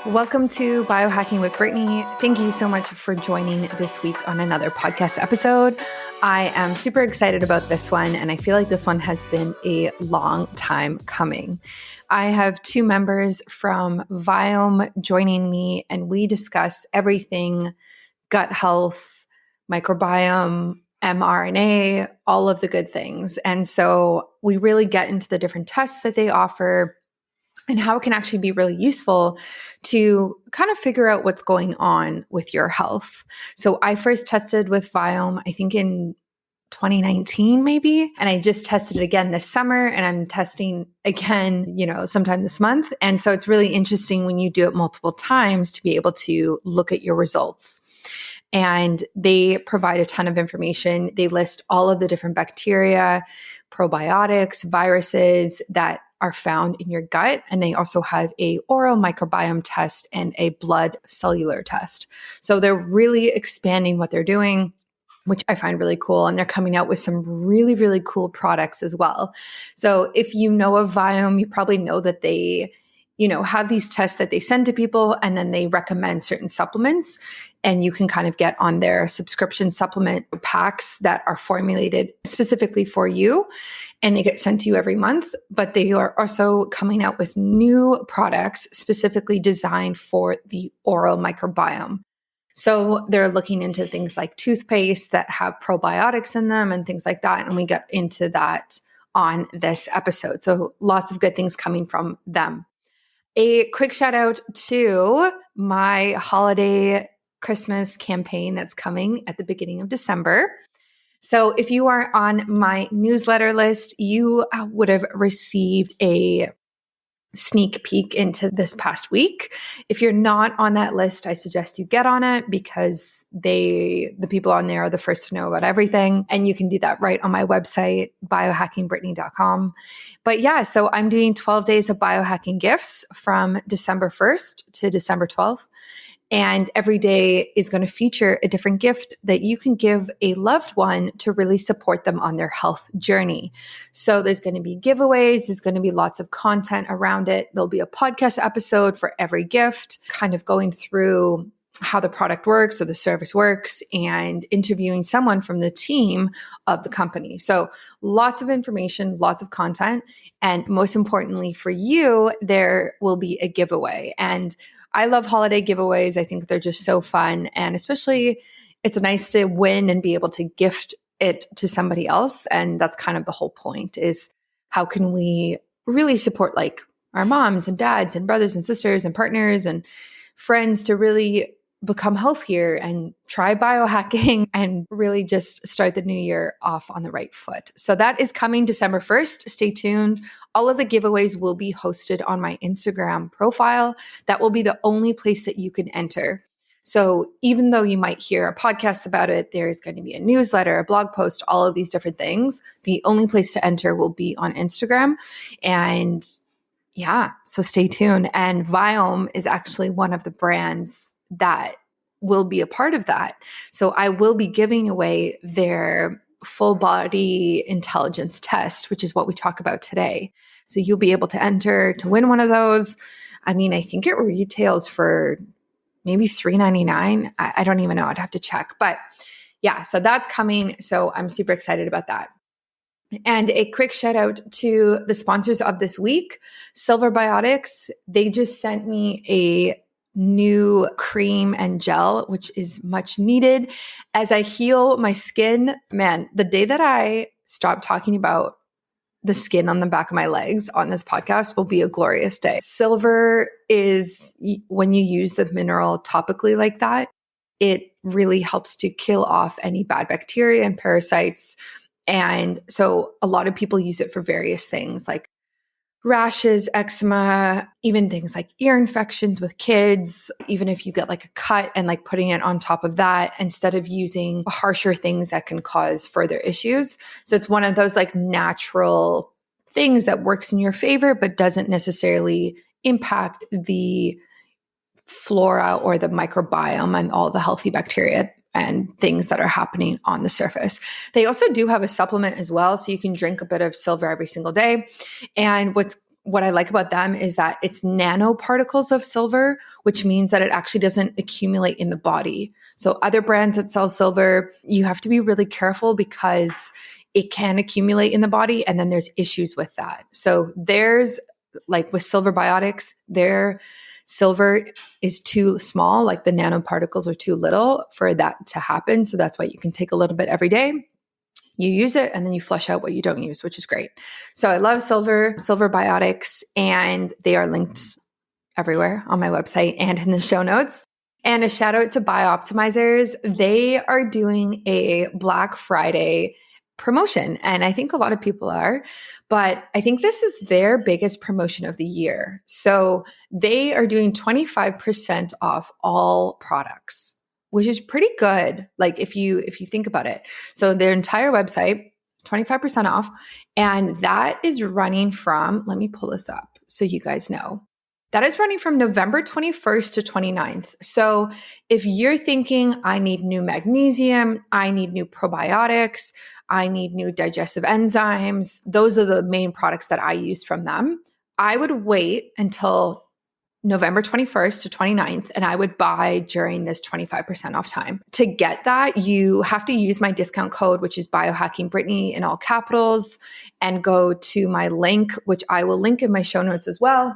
Welcome to Biohacking with Brittany. Thank you so much for joining this week on another podcast episode. I am super excited about this one, and I feel like this one has been a long time coming. I have two members from Viome joining me, and we discuss everything gut health, microbiome, mRNA, all of the good things. And so we really get into the different tests that they offer and how it can actually be really useful to kind of figure out what's going on with your health. So I first tested with Viome, I think in 2019 maybe, and I just tested it again this summer, and I'm testing again, sometime this month. And so it's really interesting when you do it multiple times to be able to look at your results. And they provide a ton of information. They list all of the different bacteria, probiotics, viruses that are found in your gut. And they also have a oral microbiome test and a blood cellular test. So they're really expanding what they're doing, which I find really cool. And they're coming out with some really, really cool products as well. So if you know of Viome, you probably know that they, have these tests that they send to people, and then they recommend certain supplements, and you can kind of get on their subscription supplement packs that are formulated specifically for you, and they get sent to you every month. But they are also coming out with new products specifically designed for the oral microbiome. So they're looking into things like toothpaste that have probiotics in them and things like that. And we get into that on this episode. So lots of good things coming from them. A quick shout out to my holiday Christmas campaign that's coming at the beginning of December. So if you are on my newsletter list, you would have received a sneak peek into this past week. If you're not on that list, I suggest you get on it, because the people on there are the first to know about everything. And you can do that right on my website, biohackingbrittany.com. But yeah, so I'm doing 12 days of biohacking gifts from December 1st to December 12th. And every day is going to feature a different gift that you can give a loved one to really support them on their health journey. So there's going to be giveaways. There's going to be lots of content around it. There'll be a podcast episode for every gift, kind of going through how the product works or the service works, and interviewing someone from the team of the company. So lots of information, lots of content. And most importantly for you, there will be a giveaway. And I love holiday giveaways. I think they're just so fun. And especially it's nice to win and be able to gift it to somebody else. And that's kind of the whole point, is how can we really support like our moms and dads and brothers and sisters and partners and friends to really become healthier and try biohacking and really just start the new year off on the right foot. So that is coming December 1st. Stay tuned. All of the giveaways will be hosted on my Instagram profile. That will be the only place that you can enter. So even though you might hear a podcast about it, there's going to be a newsletter, a blog post, all of these different things. The only place to enter will be on Instagram. And yeah, so stay tuned. And Viome is actually one of the brands that will be a part of that. So I will be giving away their full body intelligence test, which is what we talk about today. So you'll be able to enter to win one of those. I mean, I think it retails for maybe $3.99. I don't even know. I'd have to check. But yeah, so that's coming. So I'm super excited about that. And a quick shout out to the sponsors of this week, Biotics. They just sent me a new cream and gel, which is much needed as I heal my skin. Man, the day that I stop talking about the skin on the back of my legs on this podcast will be a glorious day. Silver is, when you use the mineral topically like that, it really helps to kill off any bad bacteria and parasites. And so a lot of people use it for various things like rashes, eczema, even things like ear infections with kids. Even if you get like a cut and like putting it on top of that instead of using harsher things that can cause further issues. So it's one of those like natural things that works in your favor, but doesn't necessarily impact the flora or the microbiome and all the healthy bacteria and things that are happening on the surface. They also do have a supplement as well. So you can drink a bit of silver every single day. And what's what I like about them is that it's nanoparticles of silver, which means that it actually doesn't accumulate in the body. So other brands that sell silver, you have to be really careful because it can accumulate in the body and then there's issues with that. So there's like with Silver Biotics, their silver is too small, like the nanoparticles are too little for that to happen. So that's why you can take a little bit every day. You use it and then you flush out what you don't use, which is great. So I love Silver Biotics, and they are linked everywhere on my website and in the show notes. And a shout out to Biooptimizers. They are doing a Black Friday promotion. And I think a lot of people are, but I think this is their biggest promotion of the year. So they are doing 25% off all products, which is pretty good. Like if you think about it. So their entire website, 25% off. And that is running from, let me pull this up so you guys know. That is running from November 21st to 29th. So if you're thinking, I need new magnesium, I need new probiotics, I need new digestive enzymes, those are the main products that I use from them. I would wait until November 21st to 29th, and I would buy during this 25% off time. To get that, you have to use my discount code, which is Biohacking Brittany in all capitals, and go to my link, which I will link in my show notes as well.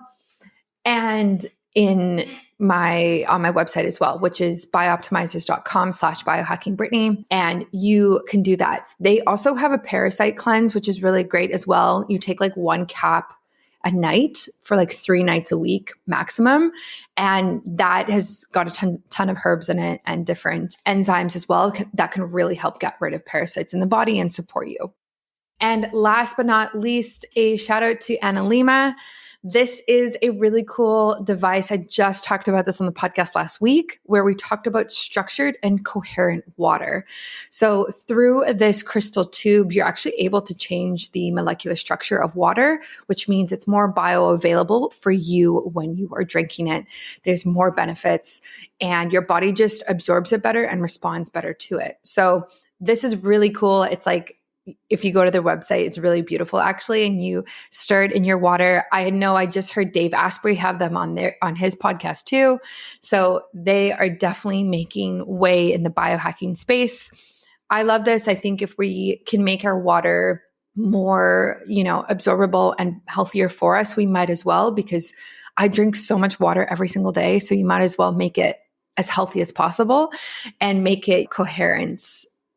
And on my website as well, which is biooptimizers.com/biohackingbrittany. And you can do that. They also have a parasite cleanse, which is really great as well. You take like one cap a night for like 3 nights a week maximum. And that has got a ton of herbs in it and different enzymes as well that can really help get rid of parasites in the body and support you. And last but not least, a shout out to Analema. This is a really cool device. I just talked about this on the podcast last week, where we talked about structured and coherent water. So through this crystal tube, you're actually able to change the molecular structure of water, which means it's more bioavailable for you when you are drinking it. There's more benefits and your body just absorbs it better and responds better to it. So this is really cool. It's like, if you go to their website, it's really beautiful actually. And you stir it in your water. I know I just heard Dave Asprey have them on his podcast too. So they are definitely making way in the biohacking space. I love this. I think if we can make our water more, absorbable and healthier for us, we might as well, because I drink so much water every single day. So you might as well make it as healthy as possible and make it coherent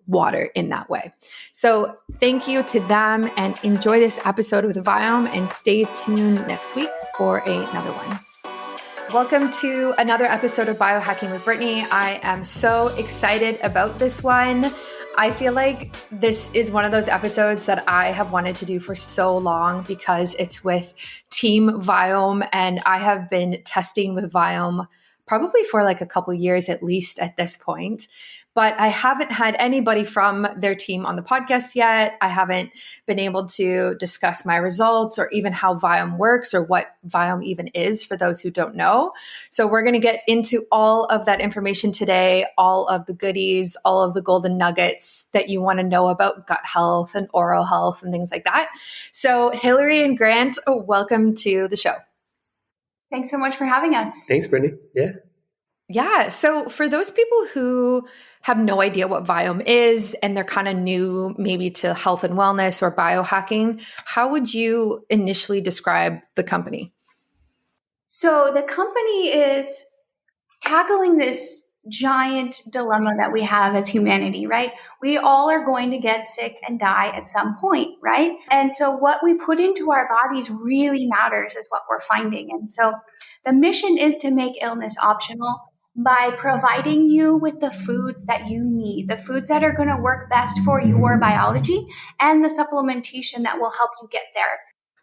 water in that way. So thank you to them and enjoy this episode with Viome, and stay tuned next week for another one. Welcome to another episode of Biohacking with Brittany. I am so excited about this one. I feel like this is one of those episodes that I have wanted to do for so long because it's with Team Viome, and I have been testing with Viome probably for like a couple years at least at this point. But I haven't had anybody from their team on the podcast yet. I haven't been able to discuss my results or even how Viome works or what Viome even is for those who don't know. So we're going to get into all of that information today, all of the goodies, all of the golden nuggets that you want to know about gut health and oral health and things like that. So Hillary and Grant, welcome to the show. Thanks so much for having us. Thanks, Brittany. Yeah. So for those people who have no idea what Viome is and they're kind of new maybe to health and wellness or biohacking, how would you initially describe the company? So the company is tackling this giant dilemma that we have as humanity, right? We all are going to get sick and die at some point, right? And so what we put into our bodies really matters is what we're finding. And so the mission is to make illness optional by providing you with the foods that you need, the foods that are going to work best for your biology, and the supplementation that will help you get there.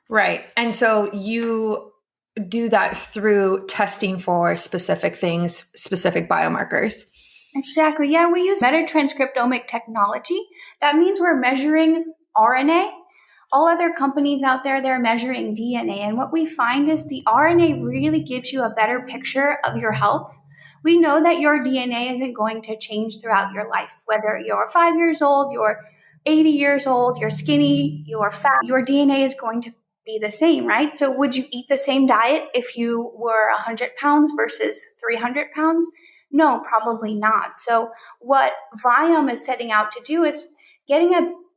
Right. And so you do that through testing for specific things, specific biomarkers. Exactly. Yeah, we use metatranscriptomic technology. That means we're measuring RNA. All other companies out there, they're measuring DNA. And what we find is the RNA really gives you a better picture of your health. We know that your DNA isn't going to change throughout your life, whether you're 5 years old, you're 80 years old, you're skinny, you're fat, your DNA is going to be the same, right? So would you eat the same diet if you were 100 pounds versus 300 pounds? No, probably not. So what Viome is setting out to do is getting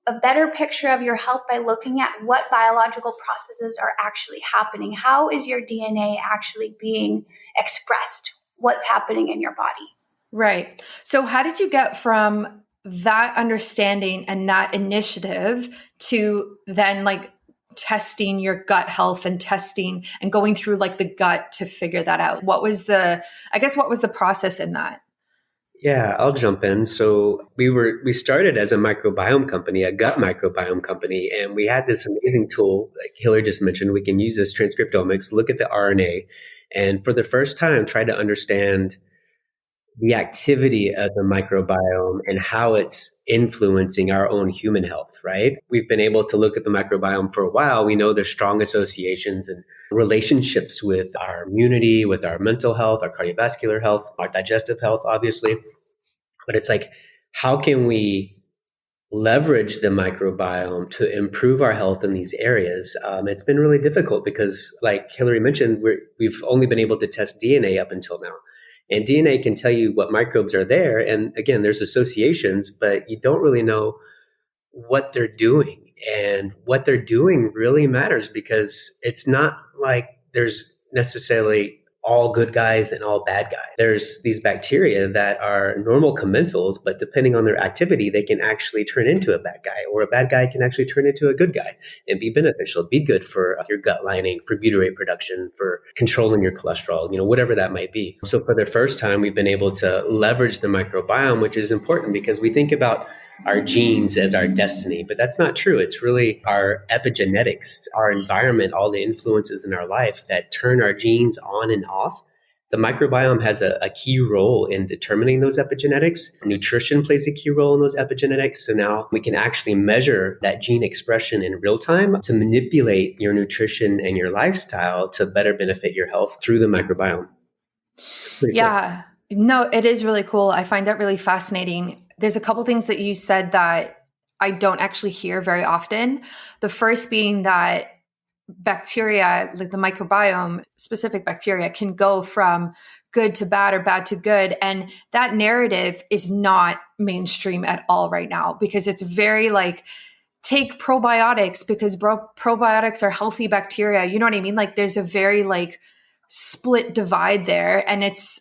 a better picture of your health by looking at what biological processes are actually happening. How is your DNA actually being expressed? What's happening in your body? Right. So how did you get from that understanding and that initiative to then like testing your gut health and testing and going through like the gut to figure that out? What was the process in that? Yeah, I'll jump in. So we started as a microbiome company, a gut microbiome company, and we had this amazing tool, like Hillary just mentioned. We can use this transcriptomics, look at the RNA, and for the first time, try to understand the activity of the microbiome and how it's influencing our own human health, right? We've been able to look at the microbiome for a while. We know there's strong associations and relationships with our immunity, with our mental health, our cardiovascular health, our digestive health, obviously. But it's like, how can we leverage the microbiome to improve our health in these areas? It's been really difficult because, like Hillary mentioned, we've only been able to test DNA up until now. And DNA can tell you what microbes are there. And again, there's associations, but you don't really know what they're doing. And what they're doing really matters because it's not like there's necessarily all good guys and all bad guys. There's these bacteria that are normal commensals, but depending on their activity, they can actually turn into a bad guy, or a bad guy can actually turn into a good guy and be beneficial, be good for your gut lining, for butyrate production, for controlling your cholesterol, whatever that might be. So for the first time, we've been able to leverage the microbiome, which is important because we think about our genes as our destiny, but that's not true. It's really our epigenetics, our environment, all the influences in our life that turn our genes on and off. The microbiome has a key role in determining those epigenetics. Nutrition plays a key role in those epigenetics. So now we can actually measure that gene expression in real time to manipulate your nutrition and your lifestyle to better benefit your health through the microbiome. Pretty cool. Yeah. No, it is really cool. I find that really fascinating. There's a couple things that you said that I don't actually hear very often. The first being that bacteria, like the microbiome, specific bacteria, can go from good to bad or bad to good. And that narrative is not mainstream at all right now because it's very like, take probiotics because probiotics are healthy bacteria. You know what I mean? Like there's a very like split divide there. And it's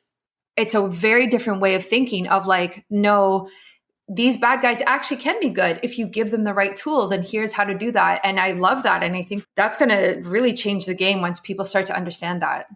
a very different way of thinking of like, no, these bad guys actually can be good if you give them the right tools. And here's how to do that. And I love that. And I think that's going to really change the game once people start to understand that.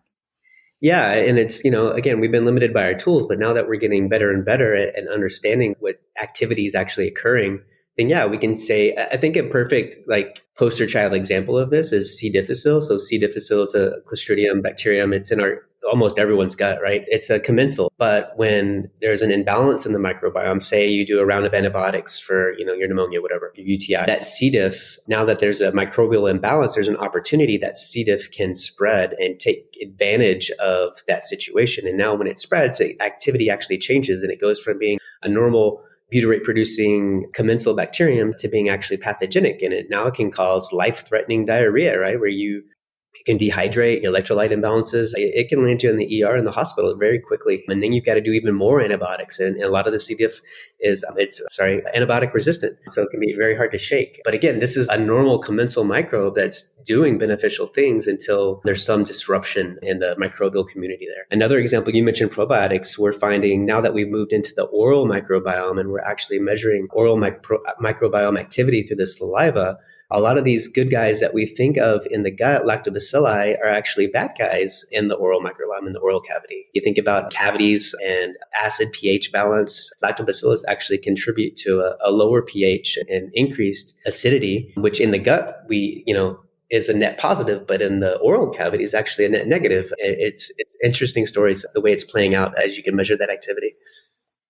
Yeah. And it's, again, we've been limited by our tools, but now that we're getting better and better at understanding what activity is actually occurring, then yeah, we can say, I think a perfect like poster child example of this is C. difficile. So C. difficile is a Clostridium bacterium. It's in almost everyone's gut, right? It's a commensal. But when there's an imbalance in the microbiome, say you do a round of antibiotics for, your pneumonia, whatever, your UTI, that C. diff, now that there's a microbial imbalance, there's an opportunity that C. diff can spread and take advantage of that situation. And now when it spreads, the activity actually changes and it goes from being a normal butyrate producing commensal bacterium to being actually pathogenic. And it can cause life-threatening diarrhea, right? Where you can dehydrate, electrolyte imbalances. It can land you in the ER in the hospital very quickly. And then you've got to do even more antibiotics. And a lot of the C. diff is, antibiotic resistant. So it can be very hard to shake. But again, this is a normal commensal microbe that's doing beneficial things until there's some disruption in the microbial community there. Another example, you mentioned probiotics. We're finding now that we've moved into the oral microbiome and we're actually measuring oral microbiome activity through the saliva, a lot of these good guys that we think of in the gut, lactobacilli, are actually bad guys in the oral microbiome, in the oral cavity. You think about cavities and acid pH balance. Lactobacillus actually contribute to a lower pH and increased acidity, which in the gut, is a net positive, but in the oral cavity is actually a net negative. It's interesting stories, the way it's playing out as you can measure that activity.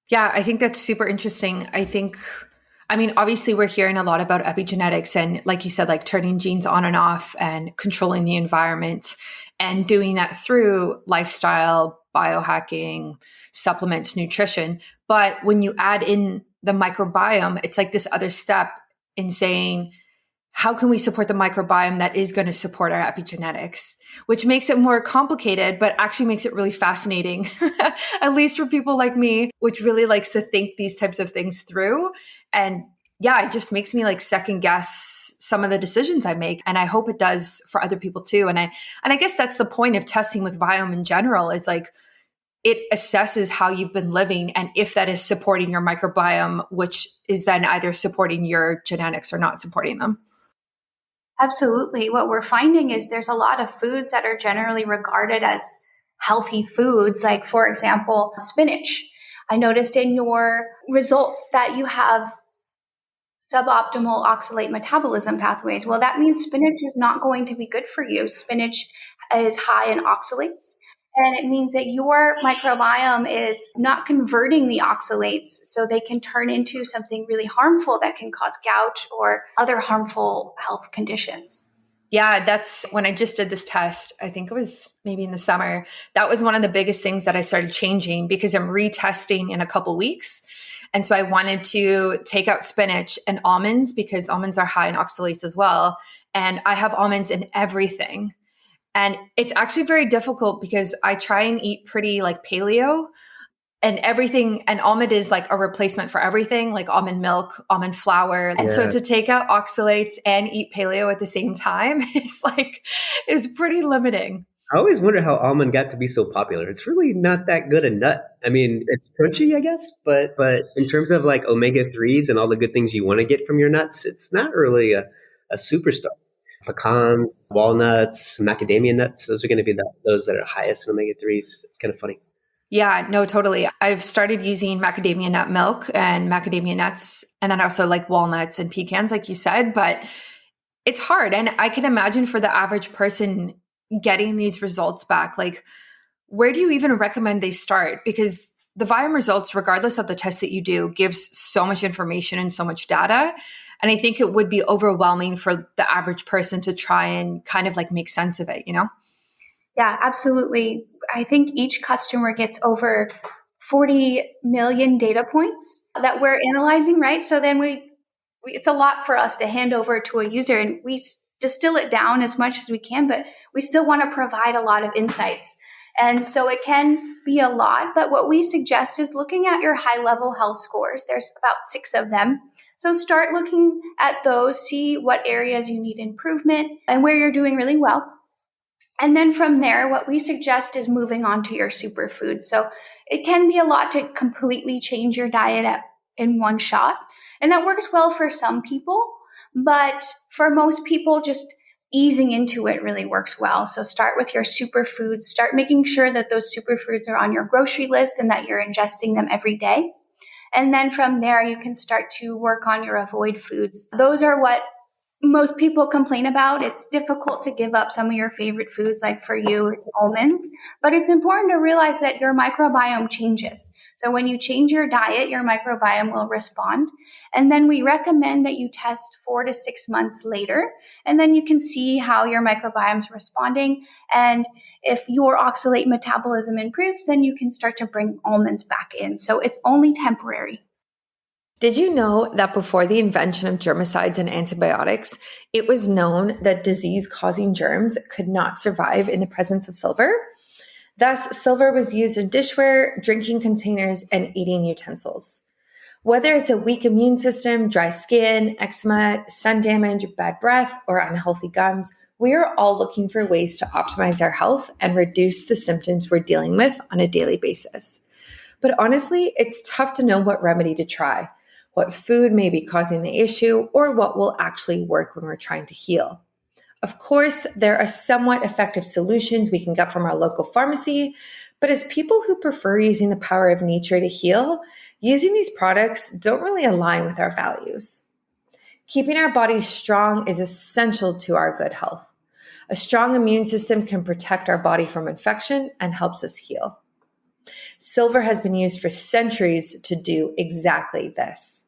Yeah, I think that's super interesting. Obviously we're hearing a lot about epigenetics and like you said, like turning genes on and off and controlling the environment and doing that through lifestyle, biohacking, supplements, nutrition. But when you add in the microbiome, it's like this other step in saying, how can we support the microbiome that is going to support our epigenetics, which makes it more complicated, but actually makes it really fascinating, at least for people like me, which really likes to think these types of things through. And yeah, it just makes me like second guess some of the decisions I make. And I hope it does for other people too. And I guess that's the point of testing with Viome in general, is like, it assesses how you've been living and if that is supporting your microbiome, which is then either supporting your genetics or not supporting them. Absolutely. What we're finding is there's a lot of foods that are generally regarded as healthy foods, like, for example, spinach. I noticed in your results that you have suboptimal oxalate metabolism pathways. Well, that means spinach is not going to be good for you. Spinach is high in oxalates. And it means that your microbiome is not converting the oxalates so they can turn into something really harmful that can cause gout or other harmful health conditions. Yeah, that's when I just did this test. I think it was maybe in the summer. That was one of the biggest things that I started changing, because I'm retesting in a couple weeks. And so I wanted to take out spinach and almonds, because almonds are high in oxalates as well. And I have almonds in everything. And it's actually very difficult because I try and eat pretty like paleo and everything. And almond is like a replacement for everything, like almond milk, almond flour. And so to take out oxalates and eat paleo at the same time is pretty limiting. I always wonder how almond got to be so popular. It's really not that good a nut. I mean, it's crunchy, I guess, but in terms of like omega-3s and all the good things you want to get from your nuts, it's not really a superstar. Pecans, walnuts, macadamia nuts, those are going to be those that are highest in omega-3s. Kind of funny. Yeah, no, totally. I've started using macadamia nut milk and macadamia nuts, and then also like walnuts and pecans, like you said, but it's hard. And I can imagine for the average person getting these results back, like, where do you even recommend they start? Because the Viome results, regardless of the test that you do, gives so much information and so much data. And I think it would be overwhelming for the average person to try and kind of like make sense of it, you know? Yeah, absolutely. I think each customer gets over 40 million data points that we're analyzing, right? So then it's a lot for us to hand over to a user, and we distill it down as much as we can, but we still want to provide a lot of insights. And so it can be a lot, but what we suggest is looking at your high level health scores. There's about 6 of them. So start looking at those, see what areas you need improvement and where you're doing really well. And then from there, what we suggest is moving on to your superfoods. So it can be a lot to completely change your diet in one shot. And that works well for some people, but for most people, just easing into it really works well. So start with your superfoods, start making sure that those superfoods are on your grocery list and that you're ingesting them every day. And then from there, you can start to work on your avoid foods. Those are what most people complain about. It's difficult to give up some of your favorite foods, like for you, it's almonds. But it's important to realize that your microbiome changes. So when you change your diet, your microbiome will respond. And then we recommend that you test 4 to 6 months later. And then you can see how your microbiome is responding. And if your oxalate metabolism improves, then you can start to bring almonds back in. So it's only temporary. Did you know that before the invention of germicides and antibiotics, it was known that disease-causing germs could not survive in the presence of silver? Thus, silver was used in dishware, drinking containers, and eating utensils. Whether it's a weak immune system, dry skin, eczema, sun damage, bad breath, or unhealthy gums, we are all looking for ways to optimize our health and reduce the symptoms we're dealing with on a daily basis. But honestly, it's tough to know what remedy to try, what food may be causing the issue, or what will actually work when we're trying to heal. Of course, there are somewhat effective solutions we can get from our local pharmacy, but as people who prefer using the power of nature to heal, using these products don't really align with our values. Keeping our bodies strong is essential to our good health. A strong immune system can protect our body from infection and helps us heal. Silver has been used for centuries to do exactly this.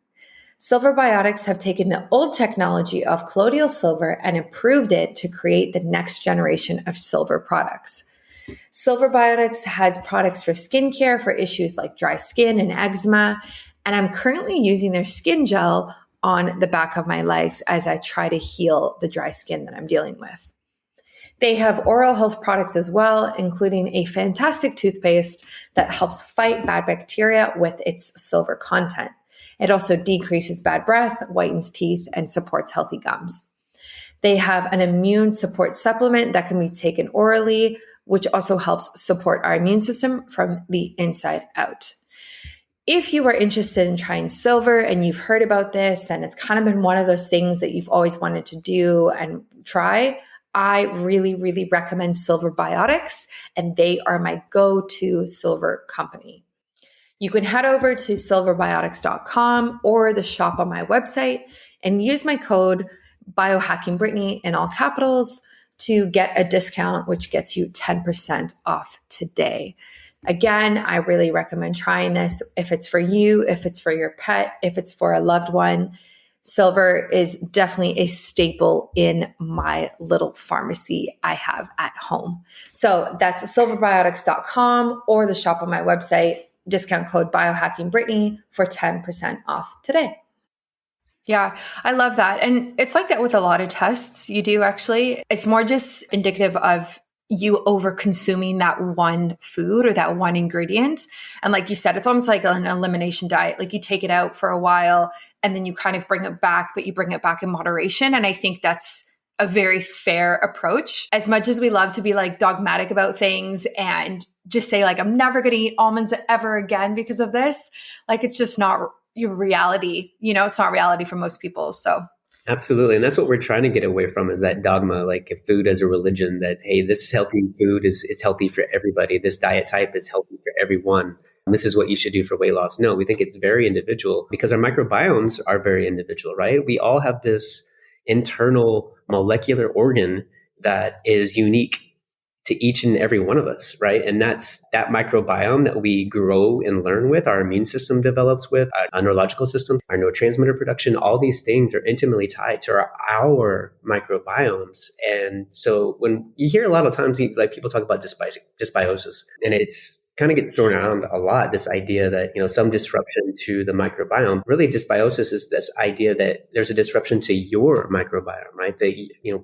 Silverbiotics have taken the old technology of colloidal silver and improved it to create the next generation of silver products. Silverbiotics has products for skincare for issues like dry skin and eczema, and I'm currently using their skin gel on the back of my legs as I try to heal the dry skin that I'm dealing with. They have oral health products as well, including a fantastic toothpaste that helps fight bad bacteria with its silver content. It also decreases bad breath, whitens teeth, and supports healthy gums. They have an immune support supplement that can be taken orally, which also helps support our immune system from the inside out. If you are interested in trying silver and you've heard about this and it's kind of been one of those things that you've always wanted to do and try, I really, really recommend Silver Biotics, and they are my go-to silver company. You can head over to silverbiotics.com or the shop on my website and use my code BiohackingBrittany in all capitals to get a discount, which gets you 10% off today. Again, I really recommend trying this if it's for you, if it's for your pet, if it's for a loved one. Silver is definitely a staple in my little pharmacy I have at home. So that's silverbiotics.com or the shop on my website, discount code BiohackingBrittany for 10% off today. Yeah, I love that. And it's like that with a lot of tests you do actually. It's more just indicative of you over consuming that one food or that one ingredient. And like you said, it's almost like an elimination diet. Like you take it out for a while and then you kind of bring it back, but you bring it back in moderation. And I think that's a very fair approach. As much as we love to be like dogmatic about things and just say like, I'm never going to eat almonds ever again because of this. Like, it's just not your reality. You know, it's not reality for most people. So Absolutely. And that's what we're trying to get away from, is that dogma, like food as a religion, that, hey, this healthy food is healthy for everybody. This diet type is healthy for everyone. This is what you should do for weight loss. No, we think it's very individual because our microbiomes are very individual, right? We all have this internal molecular organ that is unique to each and every one of us, right? And that's that microbiome that we grow and learn with, our immune system develops with, our neurological system, our neurotransmitter production. All these things are intimately tied to our microbiomes. And so when you hear a lot of times, like people talk about dysbiosis, and it's kind of gets thrown around a lot, this idea that, some disruption to the microbiome. Really, dysbiosis is this idea that there's a disruption to your microbiome, right? That,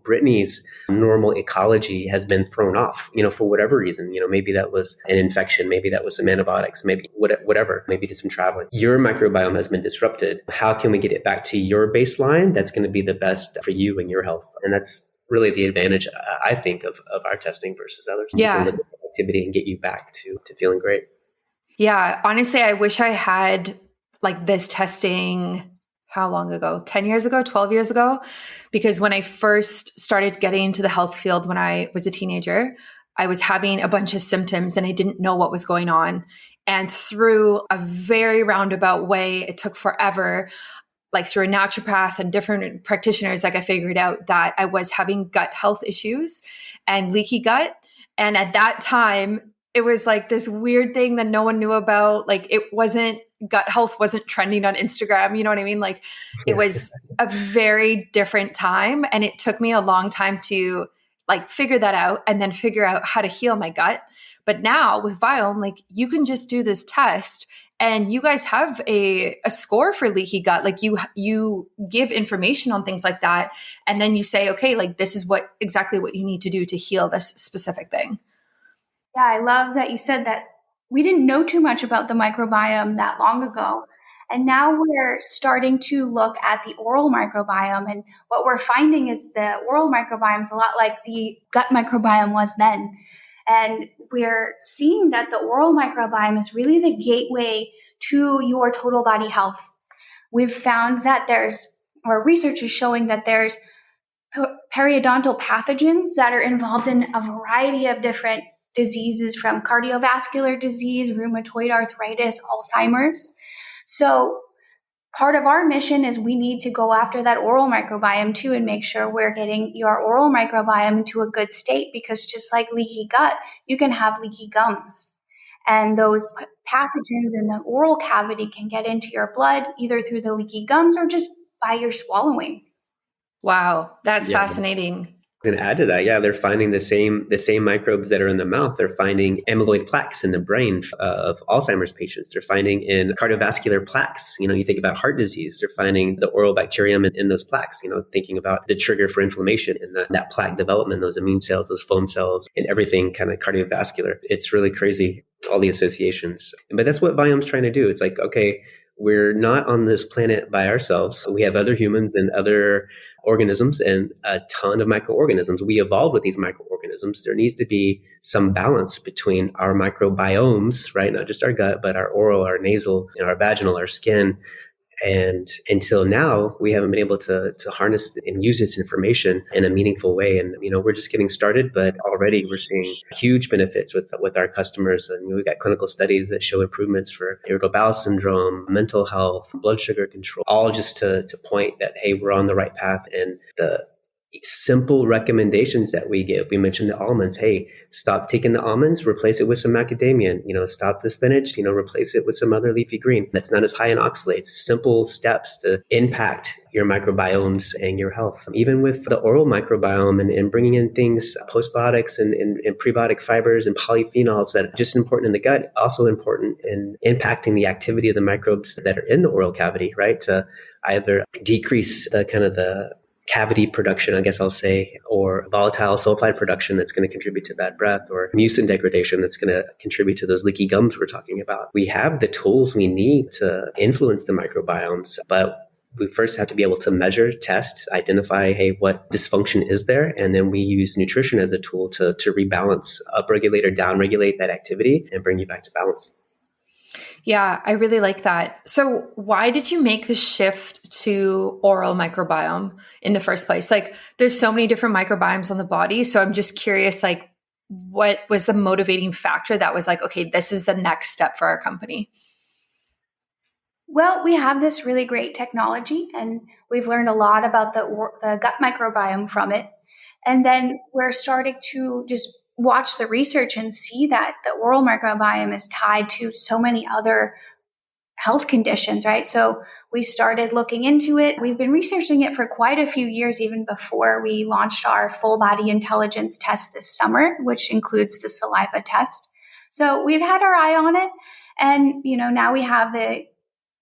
Brittany's normal ecology has been thrown off, for whatever reason. Maybe that was an infection, maybe that was some antibiotics, maybe whatever, maybe did some traveling. Your microbiome has been disrupted. How can we get it back to your baseline that's going to be the best for you and your health? And that's really the advantage, I think, of our testing versus others. Yeah. Activity and get you back to feeling great. Yeah. Honestly, I wish I had like this testing, how long ago? 10 years ago, 12 years ago? Because when I first started getting into the health field when I was a teenager, I was having a bunch of symptoms and I didn't know what was going on. And through a very roundabout way, it took forever, like through a naturopath and different practitioners, like I figured out that I was having gut health issues and leaky gut. And at that time, it was like this weird thing that no one knew about. Like gut health wasn't trending on Instagram. You know what I mean? Like it was a very different time. And it took me a long time to like figure that out and then figure out how to heal my gut. But now with Viome, like you can just do this test and you guys have a score for leaky gut. Like you give information on things like that. And then you say, okay, like this is exactly what you need to do to heal this specific thing. Yeah, I love that you said that we didn't know too much about the microbiome that long ago. And now we're starting to look at the oral microbiome. And what we're finding is the oral microbiome is a lot like the gut microbiome was then. And we're seeing that the oral microbiome is really the gateway to your total body health. We've found that research is showing that there's periodontal pathogens that are involved in a variety of different diseases, from cardiovascular disease, rheumatoid arthritis, Alzheimer's. So part of our mission is we need to go after that oral microbiome too and make sure we're getting your oral microbiome into a good state, because just like leaky gut, you can have leaky gums. And those pathogens in the oral cavity can get into your blood either through the leaky gums or just by your swallowing. Wow, that's fascinating. And add to that, yeah, they're finding the same microbes that are in the mouth. They're finding amyloid plaques in the brain of Alzheimer's patients. They're finding in cardiovascular plaques. You think about heart disease. They're finding the oral bacterium in those plaques. Thinking about the trigger for inflammation and that plaque development, those immune cells, those foam cells, and everything kind of cardiovascular. It's really crazy, all the associations. But that's what Biome's trying to do. It's like, okay, we're not on this planet by ourselves. We have other humans and other organisms and a ton of microorganisms. We evolved with these microorganisms. There needs to be some balance between our microbiomes, right? Not just our gut, but our oral, our nasal, our vaginal, our skin. And until now, we haven't been able to harness and use this information in a meaningful way. And, we're just getting started, but already we're seeing huge benefits with our customers. And we've got clinical studies that show improvements for irritable bowel syndrome, mental health, blood sugar control, all just to point that, hey, we're on the right path. And the simple recommendations that we give. We mentioned the almonds. Hey, stop taking the almonds, replace it with some macadamia. Stop the spinach, replace it with some other leafy green that's not as high in oxalates. Simple steps to impact your microbiomes and your health. Even with the oral microbiome and bringing in things, postbiotics and prebiotic fibers and polyphenols that are just important in the gut, also important in impacting the activity of the microbes that are in the oral cavity, right? To either decrease the cavity production, I guess I'll say, or volatile sulfide production that's going to contribute to bad breath, or mucin degradation that's going to contribute to those leaky gums we're talking about. We have the tools we need to influence the microbiomes, but we first have to be able to measure, test, identify, hey, what dysfunction is there? And then we use nutrition as a tool to rebalance, upregulate or downregulate that activity and bring you back to balance. Yeah, I really like that. So why did you make the shift to oral microbiome in the first place? Like, there's so many different microbiomes on the body. So I'm just curious, like, what was the motivating factor that was like, okay, this is the next step for our company? Well, we have this really great technology, and we've learned a lot about the gut microbiome from it. And then we're starting to just watch the research and see that the oral microbiome is tied to so many other health conditions, right? So we started looking into it. We've been researching it for quite a few years, even before we launched our full body intelligence test this summer, which includes the saliva test. So we've had our eye on it. And, now we have the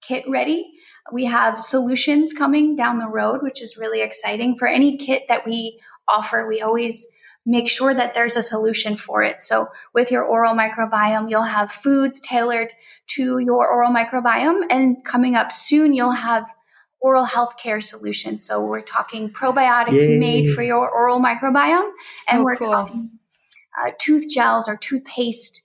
kit ready. We have solutions coming down the road, which is really exciting. For any kit that we offer, we always make sure that there's a solution for it. So with your oral microbiome, you'll have foods tailored to your oral microbiome. And coming up soon, you'll have oral healthcare solutions. So we're talking probiotics made for your oral microbiome. And we're talking tooth gels or toothpaste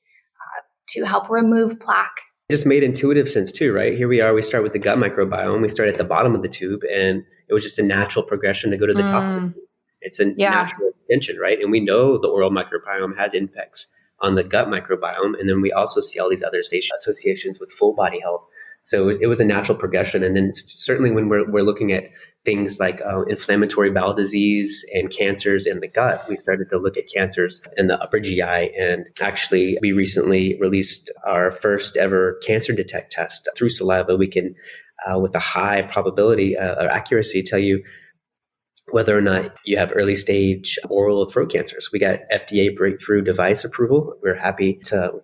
to help remove plaque. Just made intuitive sense too, right? Here we are, we start with the gut microbiome. We start at the bottom of the tube, and it was just a natural progression to go to the top of the tube. It's a natural extension, right? And we know the oral microbiome has impacts on the gut microbiome. And then we also see all these other associations with full body health. So it was a natural progression. And then certainly when we're looking at things like inflammatory bowel disease and cancers in the gut, we started to look at cancers in the upper GI. And actually, we recently released our first ever cancer detect test through saliva. We can, with a high probability or accuracy, tell you whether or not you have early stage oral throat cancers. We got FDA breakthrough device approval. We're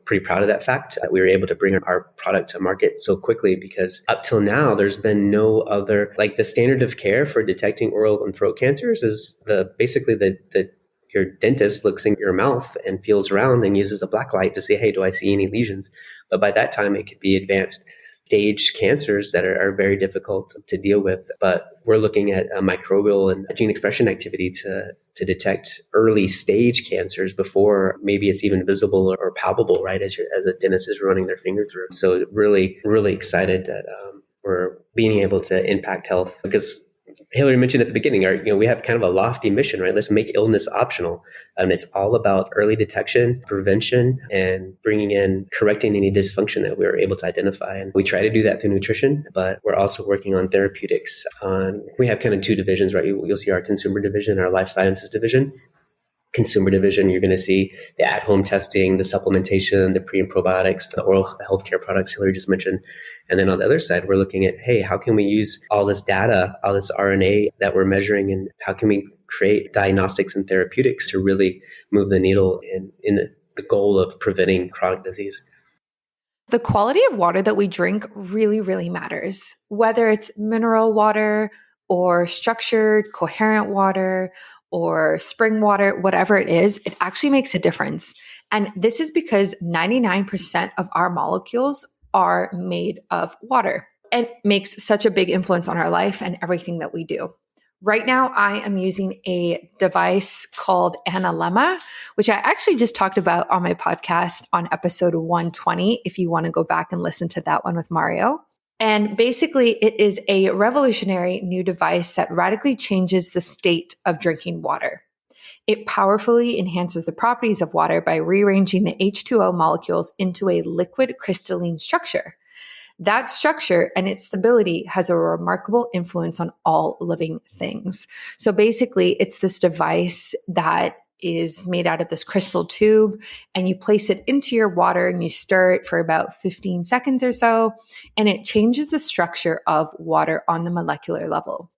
pretty proud of that fact that we were able to bring our product to market so quickly, because up till now, there's been no other, like the standard of care for detecting oral and throat cancers is basically your dentist looks in your mouth and feels around and uses a black light to say, hey, do I see any lesions? But by that time, it could be advanced stage cancers that are very difficult to deal with. But we're looking at microbial and gene expression activity to detect early stage cancers before maybe it's even visible or palpable, right, as a dentist is running their finger through. So really, really excited that we're being able to impact health, because Hillary mentioned at the beginning, we have kind of a lofty mission, right? Let's make illness optional. And it's all about early detection, prevention, and correcting any dysfunction that we're able to identify. And we try to do that through nutrition, but we're also working on therapeutics. We have kind of two divisions, right? You'll see our consumer division, our life sciences division. consumer division, you're going to see the at-home testing, the supplementation, the pre and probiotics, the oral healthcare products Hillary just mentioned. And then on the other side, we're looking at, hey, how can we use all this data, all this RNA that we're measuring, and how can we create diagnostics and therapeutics to really move the needle in the goal of preventing chronic disease? The quality of water that we drink really, really matters, whether it's mineral water or structured, coherent water or spring water, whatever it is, it actually makes a difference. And this is because 99% of our molecules are made of water. It makes such a big influence on our life and everything that we do. Right now, I am using a device called Analemma, which I actually just talked about on my podcast on episode 120, if you want to go back and listen to that one with Mario. And basically, it is a revolutionary new device that radically changes the state of drinking water. It powerfully enhances the properties of water by rearranging the H2O molecules into a liquid crystalline structure. That structure and its stability has a remarkable influence on all living things. So basically, it's this device that is made out of this crystal tube, and you place it into your water and you stir it for about 15 seconds or so, and it changes the structure of water on the molecular level.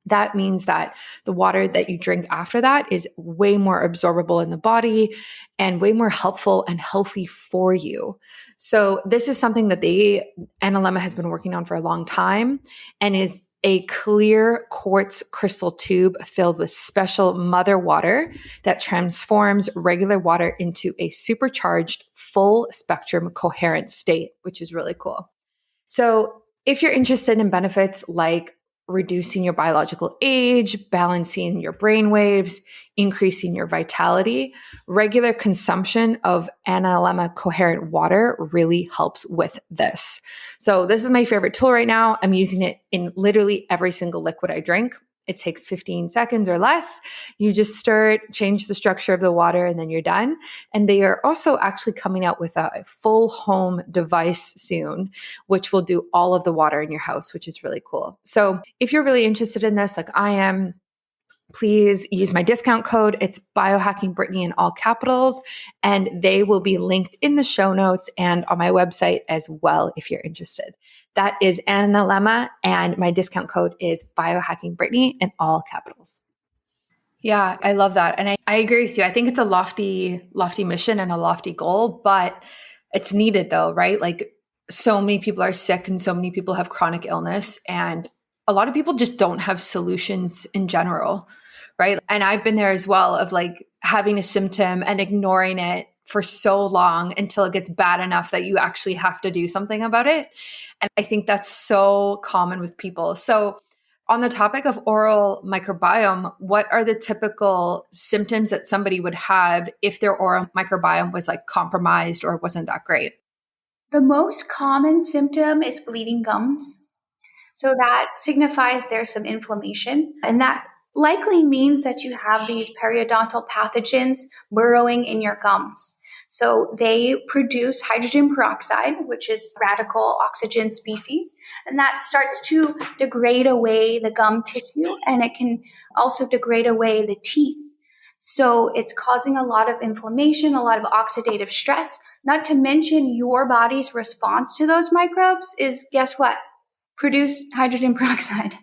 That means that the water that you drink after that is way more absorbable in the body and way more helpful and healthy for you. So this is something that Analemma has been working on for a long time, and is a clear quartz crystal tube filled with special mother water that transforms regular water into a supercharged full spectrum coherent state, which is really cool. So if you're interested in benefits like reducing your biological age, balancing your brain waves, increasing your vitality, regular consumption of Analemma coherent water really helps with this. So this is my favorite tool right now. I'm using it in literally every single liquid I drink. It takes 15 seconds or less. You just stir it, change the structure of the water, and then you're done. And they are also actually coming out with a full home device soon, which will do all of the water in your house, which is really cool. So if you're really interested in this, like I am, please use my discount code. It's Biohacking Brittany in all capitals, and they will be linked in the show notes and on my website as well if you're interested. That is Analemma, and my discount code is Biohacking Brittany in all capitals. Yeah, I love that. And I agree with you. I think it's a lofty mission and a lofty goal, but it's needed though, right? Like so many people are sick and so many people have chronic illness, and a lot of people just don't have solutions in general, right? And I've been there as well, of like having a symptom and ignoring it for so long until it gets bad enough that you actually have to do something about it. And I think that's so common with people. So on the topic of oral microbiome, what are the typical symptoms that somebody would have if their oral microbiome was like compromised or wasn't that great? The most common symptom is bleeding gums. So that signifies there's some inflammation, and that likely means that you have these periodontal pathogens burrowing in your gums. So they produce hydrogen peroxide, which is radical oxygen species, and that starts to degrade away the gum tissue, and it can also degrade away the teeth. So it's causing a lot of inflammation, a lot of oxidative stress, not to mention your body's response to those microbes is, guess what? Produce hydrogen peroxide.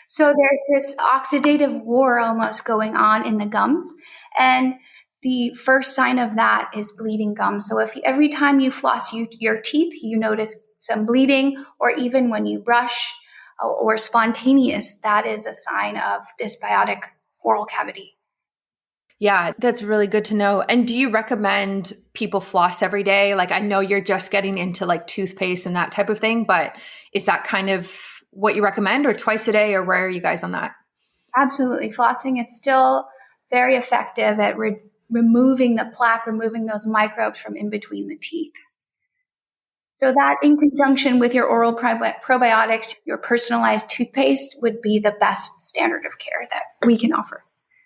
So there's this oxidative war almost going on in the gums. And the first sign of that is bleeding gums. So if every time you floss your teeth, you notice some bleeding, or even when you brush or spontaneous, that is a sign of dysbiotic oral cavity. Yeah, that's really good to know. And do you recommend people floss every day? Like I know you're just getting into like toothpaste and that type of thing, but is that kind of what you recommend, or twice a day, or where are you guys on that? Absolutely. Flossing is still very effective at removing the plaque, removing those microbes from in between the teeth. So that in conjunction with your oral probiotics, your personalized toothpaste would be the best standard of care that we can offer.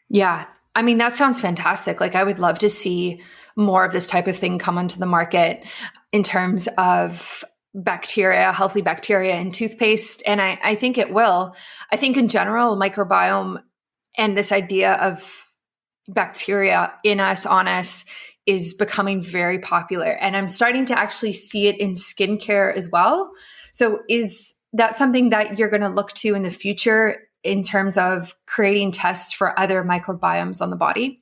Yeah. I mean, that sounds fantastic. Like I would love to see more of this type of thing come onto the market in terms of bacteria, healthy bacteria in toothpaste. And I think it will. I think in general, microbiome and this idea of bacteria in us, on us, is becoming very popular. And I'm starting to actually see it in skincare as well. So is that something that you're going to look to in the future in terms of creating tests for other microbiomes on the body?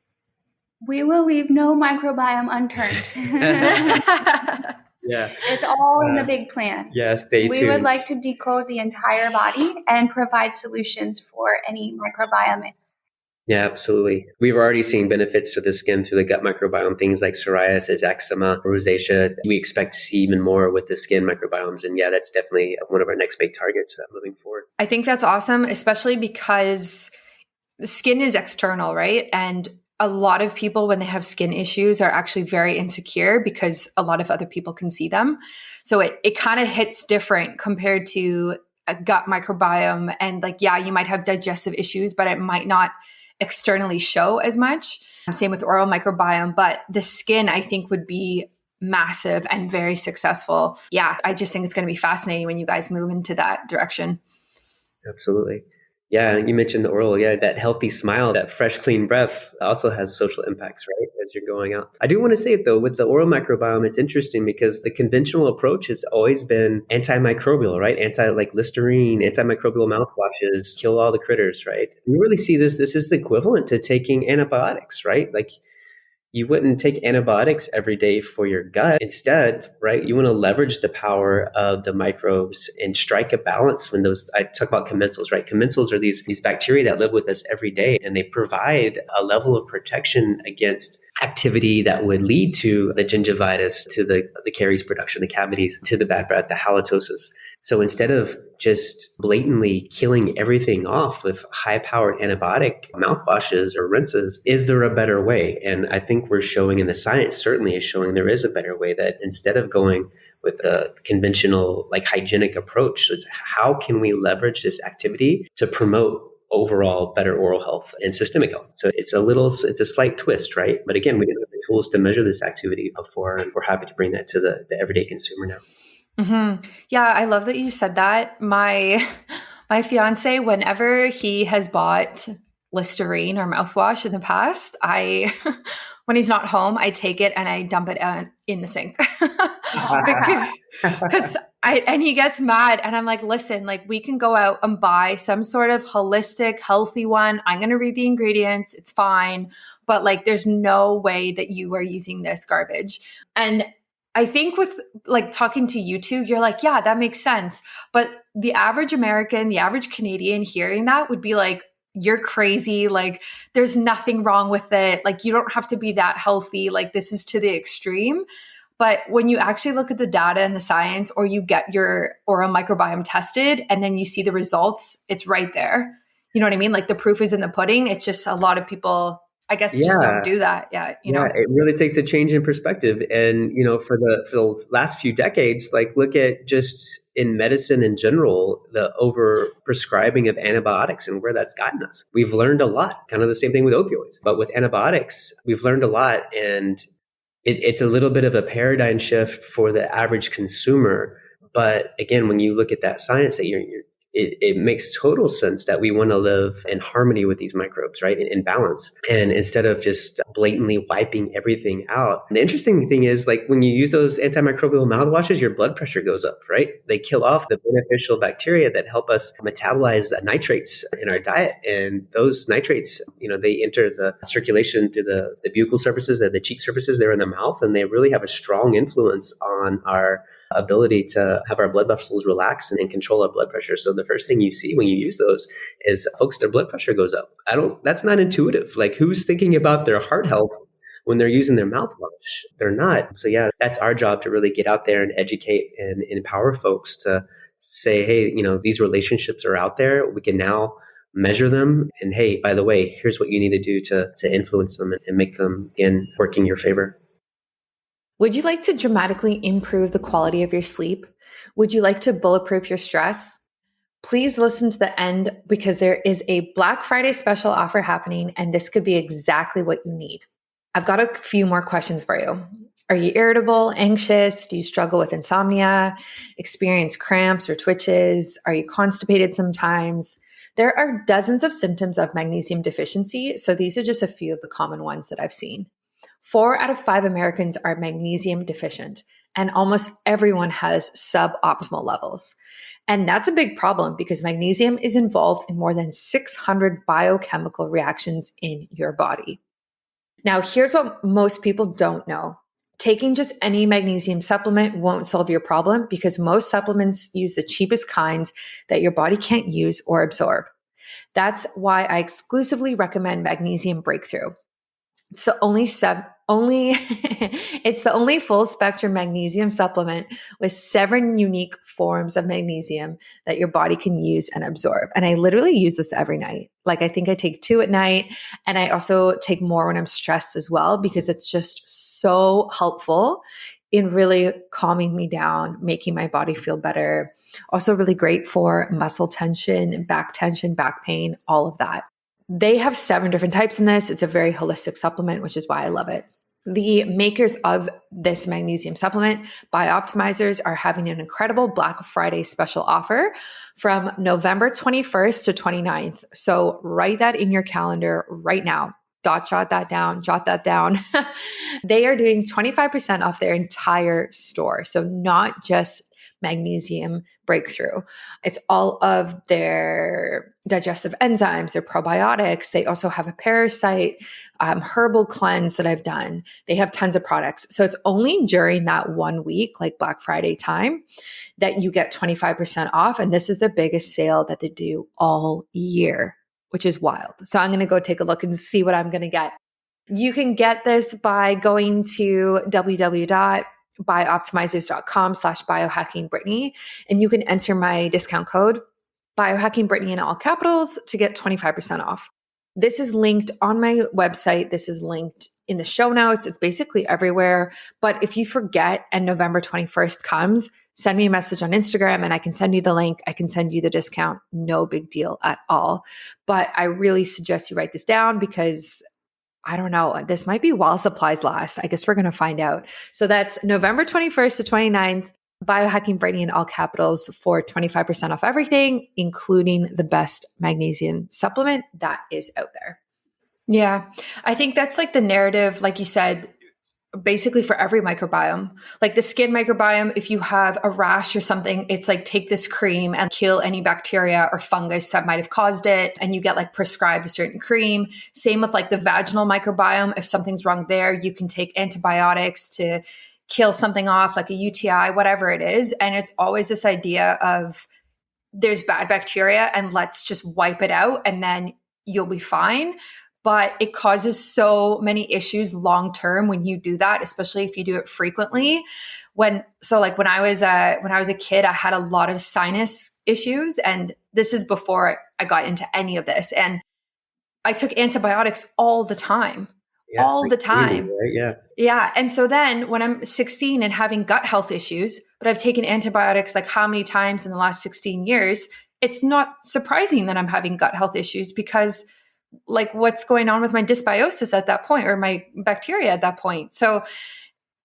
We will leave no microbiome unturned. Yeah. It's all in the big plan. Yeah, stay tuned. We would like to decode the entire body and provide solutions for any microbiome. Yeah, absolutely. We've already seen benefits to the skin through the gut microbiome, things like psoriasis, eczema, rosacea. We expect to see even more with the skin microbiomes. And yeah, that's definitely one of our next big targets moving forward. I think that's awesome, especially because the skin is external, right? And a lot of people, when they have skin issues, are actually very insecure because a lot of other people can see them. So it kind of hits different compared to a gut microbiome. And like, yeah, you might have digestive issues, but it might not externally show as much. Same with oral microbiome, but the skin, I think, would be massive and very successful. Yeah, I just think it's going to be fascinating when you guys move into that direction. Absolutely. Yeah, you mentioned the oral. Yeah, that healthy smile, that fresh, clean breath also has social impacts, right? As you're going out. I do want to say it though, with the oral microbiome, it's interesting because the conventional approach has always been antimicrobial, right? Like Listerine, antimicrobial mouthwashes, kill all the critters, right? You really see this is equivalent to taking antibiotics, right? Like you wouldn't take antibiotics every day for your gut. Instead, right, you want to leverage the power of the microbes and strike a balance when I talk about commensals, right? Commensals are these bacteria that live with us every day, and they provide a level of protection against activity that would lead to the gingivitis, to the caries production, the cavities, to the bad breath, the halitosis. So instead of just blatantly killing everything off with high-powered antibiotic mouthwashes or rinses, is there a better way? And I think we're showing, and the science certainly is showing, there is a better way, that instead of going with a conventional, like hygienic approach, it's how can we leverage this activity to promote overall better oral health and systemic health. So it's a slight twist, right? But again, we didn't have the tools to measure this activity before, and we're happy to bring that to the everyday consumer now. Mm-hmm. Yeah, I love that you said that. My fiance, whenever he has bought Listerine or mouthwash in the past, when he's not home, I take it and I dump it in the sink because and he gets mad, and I'm like, listen, like we can go out and buy some sort of holistic, healthy one. I'm going to read the ingredients. It's fine. But like, there's no way that you are using this garbage. And I think with like talking to you two, you're like, yeah, that makes sense. But the average American, the average Canadian hearing that would be like, you're crazy. Like there's nothing wrong with it. Like you don't have to be that healthy. Like this is to the extreme. But when you actually look at the data and the science, or you get your oral microbiome tested and then you see the results, it's right there. You know what I mean? Like the proof is in the pudding. It's just a lot of people, I guess, just don't do that. Yeah. You know, it really takes a change in perspective. And, for the last few decades, like look at just in medicine in general, the over prescribing of antibiotics and where that's gotten us. We've learned a lot, kind of the same thing with opioids, but with antibiotics, we've learned a lot. And it's a little bit of a paradigm shift for the average consumer. But again, when you look at that science, that it makes total sense that we want to live in harmony with these microbes, right? In balance. And instead of just blatantly wiping everything out. And the interesting thing is, like, when you use those antimicrobial mouthwashes, your blood pressure goes up, right? They kill off the beneficial bacteria that help us metabolize the nitrates in our diet. And those nitrates, they enter the circulation through the buccal surfaces, the cheek surfaces, they're in the mouth, and they really have a strong influence on our ability to have our blood vessels relax and control our blood pressure. So the first thing you see when you use those is folks, their blood pressure goes up. That's not intuitive. Like who's thinking about their heart health when they're using their mouthwash? They're not. So yeah, that's our job to really get out there and educate and empower folks to say, hey, these relationships are out there. We can now measure them. And hey, by the way, here's what you need to do to influence them and make them work in your favor. Would you like to dramatically improve the quality of your sleep? Would you like to bulletproof your stress? Please listen to the end, because there is a Black Friday special offer happening, and this could be exactly what you need. I've got a few more questions for you. Are you irritable, anxious? Do you struggle with insomnia, experience cramps or twitches? Are you constipated sometimes? There are dozens of symptoms of magnesium deficiency, so these are just a few of the common ones that I've seen. 4 out of 5 Americans are magnesium deficient, and almost everyone has suboptimal levels. And that's a big problem because magnesium is involved in more than 600 biochemical reactions in your body. Now, here's what most people don't know. Taking just any magnesium supplement won't solve your problem because most supplements use the cheapest kinds that your body can't use or absorb. That's why I exclusively recommend Magnesium Breakthrough. It's the it's the only full spectrum magnesium supplement with 7 unique forms of magnesium that your body can use and absorb. And I literally use this every night. Like I think I take 2 at night, and I also take more when I'm stressed as well because it's just so helpful in really calming me down, making my body feel better. Also really great for muscle tension, back pain, all of that. They have 7 different types in this. It's a very holistic supplement, which is why I love it. The makers of this magnesium supplement, Bioptimizers, are having an incredible Black Friday special offer from November 21st to 29th. So write that in your calendar right now. Jot that down. They are doing 25% off their entire store. So not just Magnesium Breakthrough. It's all of their digestive enzymes, their probiotics. They also have a parasite herbal cleanse that I've done. They have tons of products. So it's only during that 1 week, like Black Friday time, that you get 25% off. And this is the biggest sale that they do all year, which is wild. So I'm going to go take a look and see what I'm going to get. You can get this by going to www.bioptimizers.com/biohackingbrittany, and you can enter my discount code biohackingbrittany in all capitals to get 25% off. This is linked on my website. This is linked in the show notes. It's basically everywhere. But if you forget and November 21st comes, send me a message on Instagram and I can send you the link. I can send you the discount. No big deal at all. But I really suggest you write this down because I don't know, this might be while supplies last. I guess we're going to find out. So that's November 21st to 29th, Biohacking Brittany in all capitals for 25% off everything, including the best magnesium supplement that is out there. Yeah, I think that's like the narrative, like you said, basically for every microbiome. Like the skin microbiome, if you have a rash or something, it's like take this cream and kill any bacteria or fungus that might have caused it. And you get like prescribed a certain cream. Same with like the vaginal microbiome. If something's wrong there, you can take antibiotics to kill something off, like a UTI, whatever it is. And it's always this idea of there's bad bacteria and let's just wipe it out and then you'll be fine. But it causes so many issues long term when you do that, especially if you do it frequently. When I was a kid, I had a lot of sinus issues, and this is before I got into any of this. And I took antibiotics all the time. Yeah, all the time. Right? Yeah. Yeah. And so then when I'm 16 and having gut health issues, but I've taken antibiotics like how many times in the last 16 years, it's not surprising that I'm having gut health issues because like what's going on with my dysbiosis at that point or my bacteria at that point. So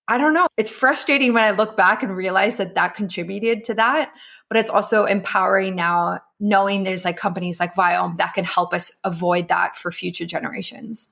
I don't know. It's frustrating when I look back and realize that that contributed to that, but it's also empowering now knowing there's like companies like Viome that can help us avoid that for future generations.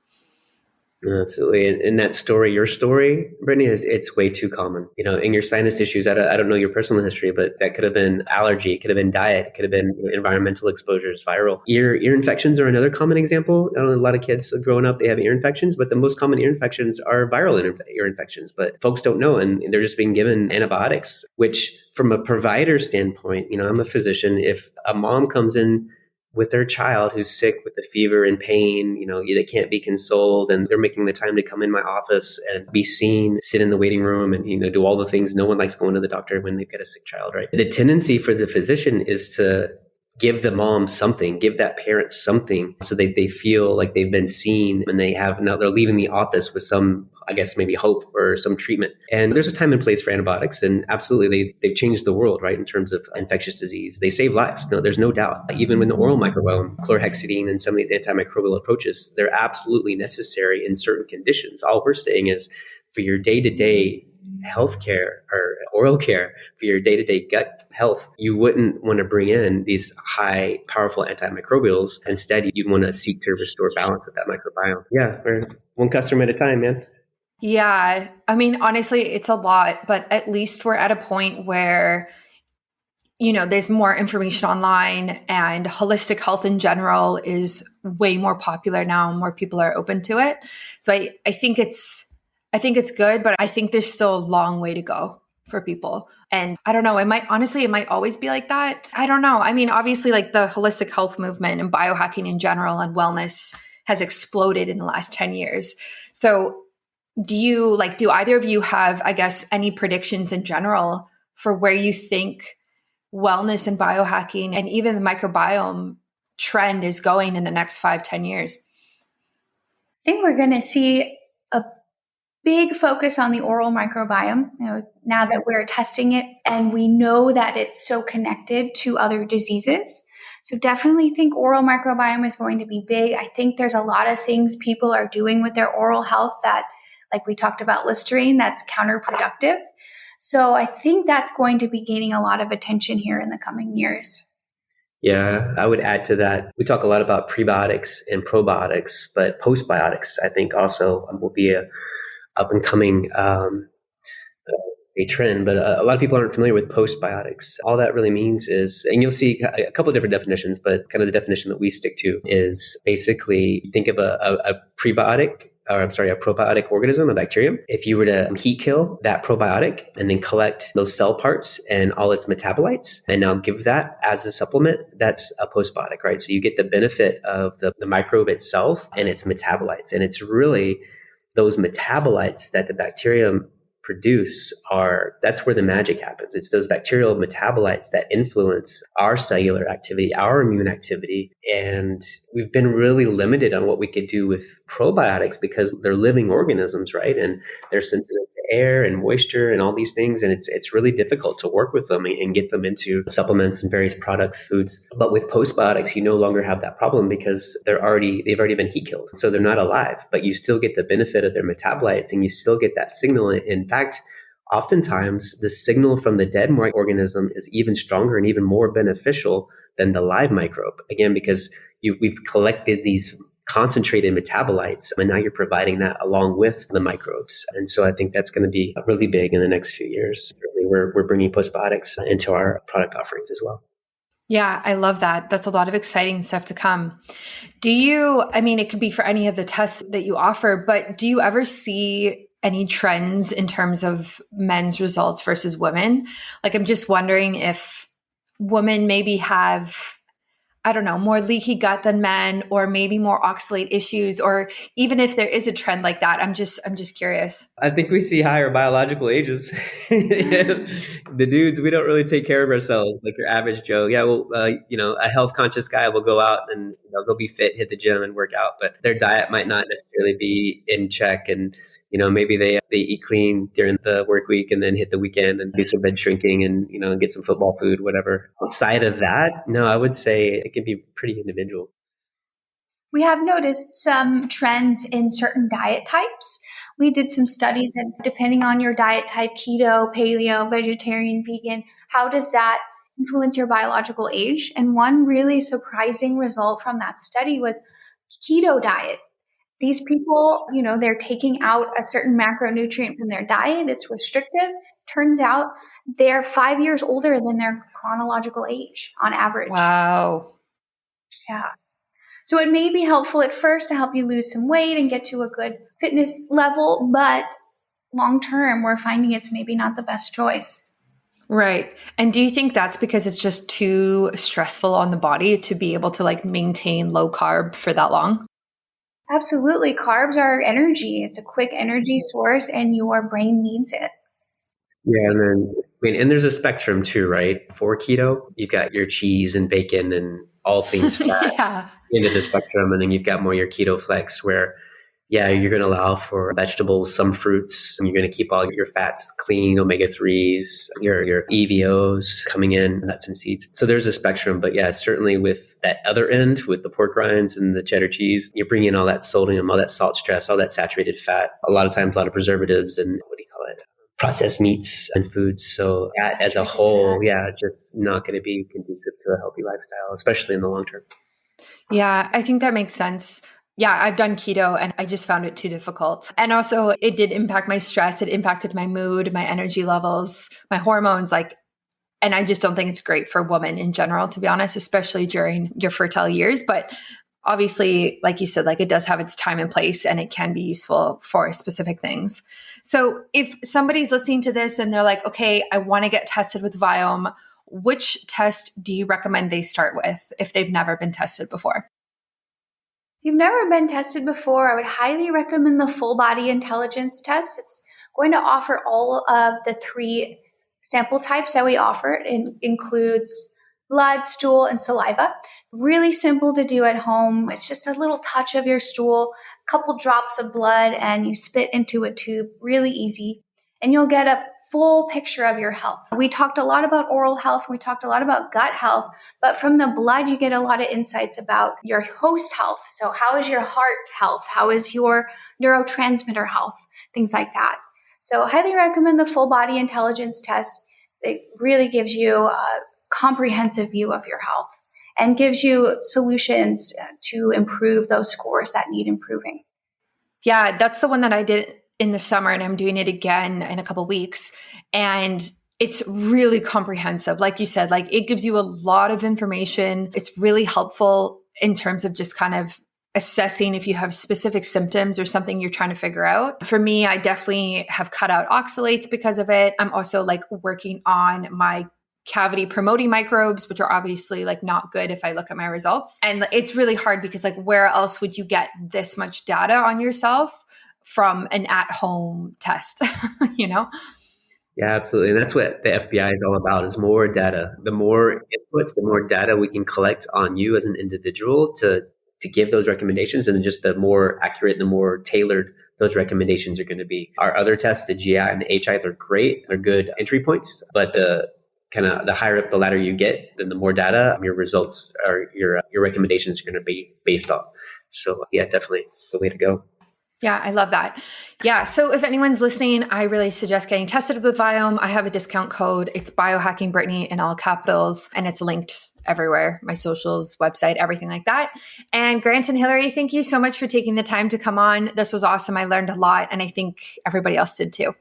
Absolutely. And that story, your story, Brittany, it's way too common. You know, in your sinus issues, I don't know your personal history, but that could have been allergy, it could have been diet, it could have been environmental exposures, viral. Ear infections are another common example. I don't know, a lot of kids growing up, they have ear infections, but the most common ear infections are viral ear infections. But folks don't know, and they're just being given antibiotics, which from a provider standpoint, you know, I'm a physician. If a mom comes in with their child who's sick with a fever and pain, you know, they can't be consoled and they're making the time to come in my office and be seen, sit in the waiting room and, you know, do all the things. No one likes going to the doctor when they've got a sick child, right? The tendency for the physician is to give the mom something, give that parent something so they feel like they've been seen and now they're leaving the office with some, I guess, maybe hope or some treatment. And there's a time and place for antibiotics, and absolutely they've changed the world, right? In terms of infectious disease, they save lives. No, there's no doubt. Even with the oral microbiome, chlorhexidine and some of these antimicrobial approaches, they're absolutely necessary in certain conditions. All we're saying is for your day-to-day healthcare or oral care for your day-to-day gut health, you wouldn't want to bring in these high, powerful antimicrobials. Instead, you'd want to seek to restore balance with that microbiome. Yeah, we're one customer at a time, man. Yeah. I mean, honestly, it's a lot, but at least we're at a point where, there's more information online, and holistic health in general is way more popular now. More people are open to it. So I think it's good, but I think there's still a long way to go for people. And I don't know, it might always be like that. I don't know. I mean, obviously, like, the holistic health movement and biohacking in general and wellness has exploded in the last 10 years. So do either of you have, I guess, any predictions in general for where you think wellness and biohacking and even the microbiome trend is going in the next 5-10 years? I think we're going to see a big focus on the oral microbiome, now that we're testing it and we know that it's so connected to other diseases. So definitely think oral microbiome is going to be big. I think there's a lot of things people are doing with their oral health that, like we talked about Listerine, that's counterproductive. So I think that's going to be gaining a lot of attention here in the coming years. Yeah, I would add to that. We talk a lot about prebiotics and probiotics, but postbiotics, I think, also will be a up and coming a trend. But a lot of people aren't familiar with postbiotics. All that really means is, and you'll see a couple of different definitions, but kind of the definition that we stick to is basically think of a probiotic organism, a bacterium. If you were to heat kill that probiotic and then collect those cell parts and all its metabolites and now give that as a supplement, that's a postbiotic, right? So you get the benefit of the microbe itself and its metabolites. And it's really those metabolites that the bacterium produce that's where the magic happens. It's those bacterial metabolites that influence our cellular activity, our immune activity. And we've been really limited on what we could do with probiotics because they're living organisms, right? And they're sensitive to air and moisture and all these things. And it's really difficult to work with them and get them into supplements and various products, foods. But with postbiotics, you no longer have that problem because they've already been heat killed. So they're not alive, but you still get the benefit of their metabolites and you still get that signal. In fact, oftentimes the signal from the dead organism is even stronger and even more beneficial than the live microbe. Again, because we've collected these concentrated metabolites and now you're providing that along with the microbes. And so I think that's going to be really big in the next few years. Certainly we're bringing postbiotics into our product offerings as well. Yeah, I love that. That's a lot of exciting stuff to come. It could be for any of the tests that you offer, but do you ever see any trends in terms of men's results versus women? Like, I'm just wondering if women maybe have, I don't know, more leaky gut than men, or maybe more oxalate issues, or even if there is a trend like that. I'm just curious. I think we see higher biological ages. The dudes, we don't really take care of ourselves like your average Joe. Yeah, well, a health conscious guy will go out and they'll be fit, hit the gym and work out, but their diet might not necessarily be in check. And maybe they eat clean during the work week and then hit the weekend and do some bed shrinking and, get some football food, whatever. Outside of that, no, I would say it can be pretty individual. We have noticed some trends in certain diet types. We did some studies, and depending on your diet type, keto, paleo, vegetarian, vegan, how does that influence your biological age? And one really surprising result from that study was keto diet. These people, they're taking out a certain macronutrient from their diet. It's restrictive. Turns out they're 5 years older than their chronological age on average. Wow. Yeah. So it may be helpful at first to help you lose some weight and get to a good fitness level, but long term, we're finding it's maybe not the best choice. Right. And do you think that's because it's just too stressful on the body to be able to maintain low carb for that long? Absolutely. Carbs are energy. It's a quick energy source and your brain needs it. Yeah. And then, and there's a spectrum too, right? For keto, you've got your cheese and bacon and all things fat into the spectrum. And then you've got more your keto flex where, you're going to allow for vegetables, some fruits, and you're going to keep all your fats clean, omega-3s, your EVOs coming in, nuts and seeds. So there's a spectrum, but certainly with that other end, with the pork rinds and the cheddar cheese, you're bringing in all that sodium, all that salt stress, all that saturated fat, a lot of times, a lot of preservatives and processed meats and foods. So that as a whole, just not going to be conducive to a healthy lifestyle, especially in the long term. Yeah, I think that makes sense. Yeah, I've done keto and I just found it too difficult. And also it did impact my stress. It impacted my mood, my energy levels, my hormones, and I just don't think it's great for women in general, to be honest, especially during your fertile years. But obviously, like you said, it does have its time and place and it can be useful for specific things. So if somebody's listening to this and they're like, okay, I want to get tested with Viome, which test do you recommend they start with if they've never been tested before? If you've never been tested before, I would highly recommend the full body intelligence test. It's going to offer all of the 3 sample types that we offer. It includes blood, stool, and saliva. Really simple to do at home. It's just a little touch of your stool, a couple drops of blood, and you spit into a tube. Really easy. And you'll get a full picture of your health. We talked a lot about oral health. We talked a lot about gut health, but from the blood, you get a lot of insights about your host health. So how is your heart health? How is your neurotransmitter health? Things like that. So highly recommend the full body intelligence test. It really gives you a comprehensive view of your health and gives you solutions to improve those scores that need improving. Yeah, that's the one that I did in the summer and I'm doing it again in a couple of weeks. And it's really comprehensive. Like you said, it gives you a lot of information. It's really helpful in terms of just kind of assessing if you have specific symptoms or something you're trying to figure out. For me, I definitely have cut out oxalates because of it. I'm also working on my cavity promoting microbes, which are obviously not good if I look at my results. And it's really hard because where else would you get this much data on yourself from an at-home test, Yeah, absolutely. And that's what the FBI is all about, is more data. The more inputs, the more data we can collect on you as an individual to give those recommendations, and just the more accurate, the more tailored those recommendations are going to be. Our other tests, the GI and the HI, they're great. They're good entry points, but the higher up the ladder you get, then the more data your results or your recommendations are going to be based on. So yeah, definitely the way to go. Yeah, I love that. Yeah. So if anyone's listening, I really suggest getting tested with Viome. I have a discount code. It's Biohacking Brittany in all capitals, and it's linked everywhere, my socials, website, everything like that. And Grant and Hillary, thank you so much for taking the time to come on. This was awesome. I learned a lot, and I think everybody else did too.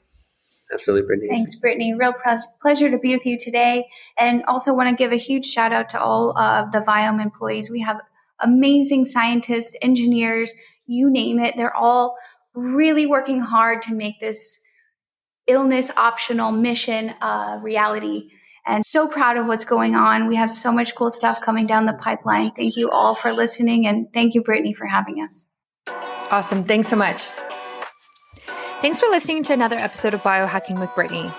Absolutely, Brittany. Thanks, Brittany. Real pleasure to be with you today. And also want to give a huge shout out to all of the Viome employees. We have amazing scientists, engineers, you name it. They're all really working hard to make this illness optional mission a reality. And so proud of what's going on. We have so much cool stuff coming down the pipeline. Thank you all for listening. And thank you, Brittany, for having us. Awesome. Thanks so much. Thanks for listening to another episode of Biohacking with Brittany.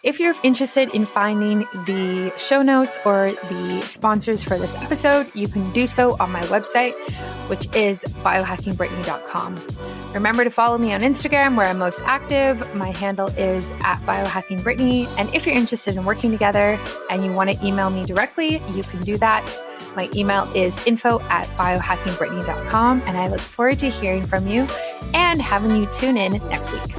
If you're interested in finding the show notes or the sponsors for this episode, you can do so on my website, which is biohackingbrittany.com. Remember to follow me on Instagram, where I'm most active. My handle is @biohackingbrittany. And if you're interested in working together and you want to email me directly, you can do that. My email is info@biohackingbrittany.com. And I look forward to hearing from you and having you tune in next week.